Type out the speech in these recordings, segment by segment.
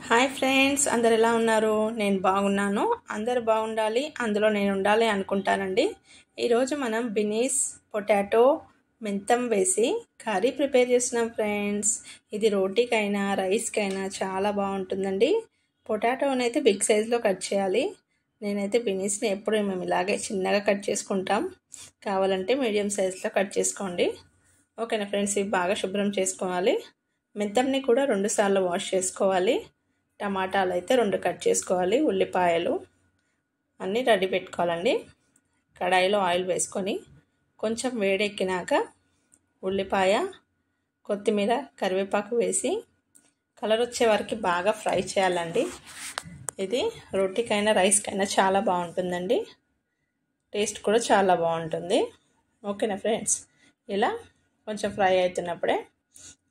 Hi friends, అందరు ఎలా ఉన్నారు? నేను బాగున్నాను. అందరు బాగుండాలి, అందులో నేను ఉండాలి అనుకుంటానండి. ఈరోజు మనం బీన్స్, పొటాటో, మెంతం వేసి కర్రీ ప్రిపేర్ చేస్తున్నాం ఫ్రెండ్స్. ఇది రోటీకైనా రైస్కైనా చాలా బాగుంటుందండి. పొటాటోని అయితే బిగ్ సైజులో కట్ చేయాలి. నేనైతే బీన్స్ని ఎప్పుడు మేము ఇలాగే చిన్నగా కట్ చేసుకుంటాం. కావాలంటే మీడియం సైజులో కట్ చేసుకోండి. ఓకేనా ఫ్రెండ్స్, ఇవి బాగా శుభ్రం చేసుకోవాలి. మెంతంని కూడా 2 సార్లు వాష్ చేసుకోవాలి. టమాటాలు అయితే 2 కట్ చేసుకోవాలి. ఉల్లిపాయలు అన్నీ రెడీ పెట్టుకోవాలండి. కడాయిలో ఆయిల్ వేసుకొని కొంచెం వేడెక్కినాక ఉల్లిపాయ, కొత్తిమీర, కరివేపాకు వేసి కలర్ వచ్చే వరకు బాగా ఫ్రై చేయాలండి. ఇది రోటీకైనా రైస్కైనా చాలా బాగుంటుందండి. టేస్ట్ కూడా చాలా బాగుంటుంది. ఓకేనా ఫ్రెండ్స్, ఇలా కొంచెం ఫ్రై అవుతున్నప్పుడే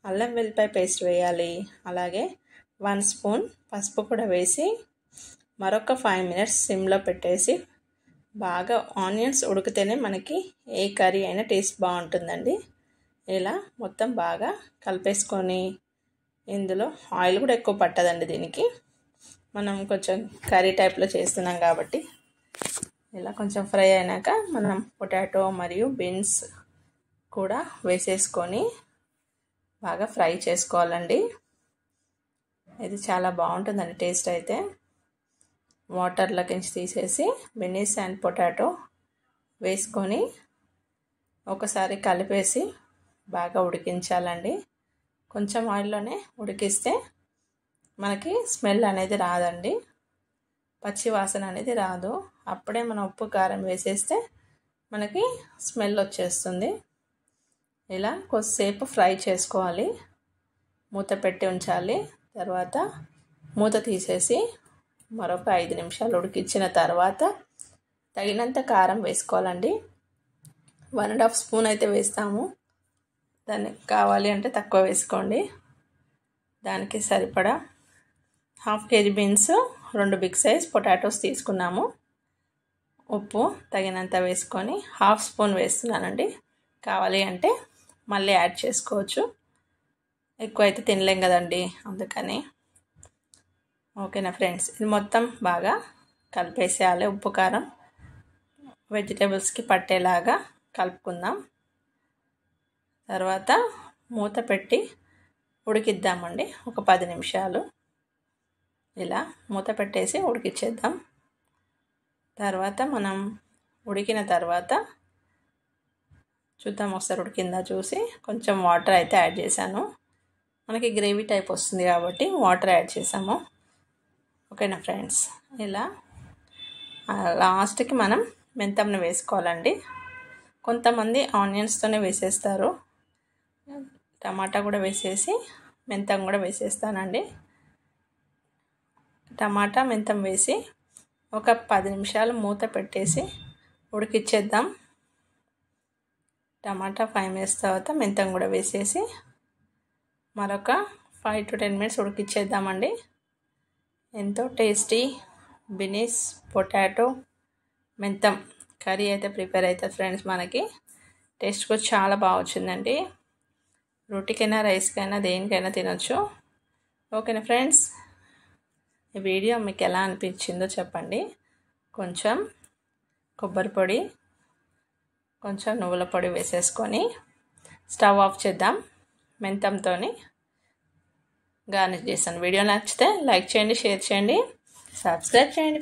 అల్లం వెల్లిపాయ పేస్ట్ వేయాలి. అలాగే 1 స్పూన్ పసుపు కూడా వేసి మరొక 5 మినిట్స్ సిమ్లో పెట్టేసి బాగా ఆనియన్స్ ఉడికితేనే మనకి ఏ కర్రీ అయినా టేస్ట్ బాగుంటుందండి. ఇలా మొత్తం బాగా కలిపేసుకొని, ఇందులో ఆయిల్ కూడా ఎక్కువ పట్టదండి. దీనికి మనం కొంచెం కర్రీ టైప్లో చేస్తున్నాం కాబట్టి ఇలా కొంచెం ఫ్రై అయినాక మనం పొటాటో మరియు బీన్స్ కూడా వేసేసుకొని బాగా ఫ్రై చేసుకోవాలండి. ఇది చాలా బాగుంటుందండి టేస్ట్ అయితే. వాటర్లోకి తీసేసి బీన్స్ అండ్ పొటాటో వేసుకొని ఒకసారి కలిపేసి బాగా ఉడికించాలండి. కొంచెం ఆయిల్లోనే ఉడికిస్తే మనకి స్మెల్ అనేది రాదండి, పచ్చి వాసన అనేది రాదు. అప్పుడే మనం ఉప్పు కారం వేసేస్తే మనకి స్మెల్ వచ్చేస్తుంది. ఇలా కొద్దిసేపు ఫ్రై చేసుకోవాలి. మూత పెట్టి ఉంచాలి. తర్వాత మూత తీసేసి మరొక 5 నిమిషాలు ఉడికించిన తర్వాత తగినంత కారం వేసుకోవాలండి. 1.5 స్పూన్ అయితే వేస్తాము. దాన్ని కావాలి అంటే తక్కువ వేసుకోండి. దానికి సరిపడా 1/2 KG beans, 2 big size potatoes తీసుకున్నాము. ఉప్పు తగినంత వేసుకొని 1/2 స్పూన్ వేస్తున్నానండి. కావాలి అంటే మళ్ళీ యాడ్ చేసుకోవచ్చు. ఎక్కువ అయితే తినలేం కదండి, అందుకని. ఓకేనా ఫ్రెండ్స్, ఇది మొత్తం బాగా కలిపేసేయాలి. ఉప్పు కారం వెజిటేబుల్స్కి పట్టేలాగా కలుపుకుందాం. తర్వాత మూత పెట్టి ఉడికిద్దామండి ఒక 10 నిమిషాలు. ఇలా మూత పెట్టేసి ఉడికిచ్చేద్దాం. తర్వాత మనం ఉడికిన తర్వాత చూద్దాం, ఒకసారి ఉడికిందా చూసి కొంచెం వాటర్ అయితే యాడ్ చేశాను. మనకి గ్రేవీ టైప్ వస్తుంది కాబట్టి వాటర్ యాడ్ చేసాము. ఓకేనా ఫ్రెండ్స్, ఇలా లాస్ట్కి మనం మెంతంని వేసుకోవాలండి. కొంతమంది ఆనియన్స్తోనే వేసేస్తారు. టమాటా కూడా వేసేసి మెంతం కూడా వేసేస్తానండి. టమాటా మెంతం వేసి ఒక 10 నిమిషాలు మూత పెట్టేసి ఉడికిచ్చేద్దాం. టమాటా 5 మినిట్స్ తర్వాత మెంతం కూడా వేసేసి మరొక 5 to 10 మినిట్స్ ఉడికిచ్చేద్దామండి. ఎంతో టేస్టీ బీన్స్, పొటాటో, మెంతం కర్రీ అయితే ప్రిపేర్ అవుతుంది ఫ్రెండ్స్. మనకి టేస్ట్ కూడా చాలా బాగా వచ్చిందండి. రోటీకైనా రైస్కైనా దేనికైనా తినొచ్చు. ఓకేనా ఫ్రెండ్స్, ఈ వీడియో మీకు ఎలా అనిపించిందో చెప్పండి. కొంచెం కొబ్బరి పొడి, కొంచెం నువ్వుల పొడి వేసేసుకొని స్టవ్ ఆఫ్ చేద్దాం. మెంతంతో గార్నిష్ చేశాను. వీడియో నచ్చితే లైక్ చేయండి, షేర్ చేయండి, సబ్స్క్రైబ్ చేయండి.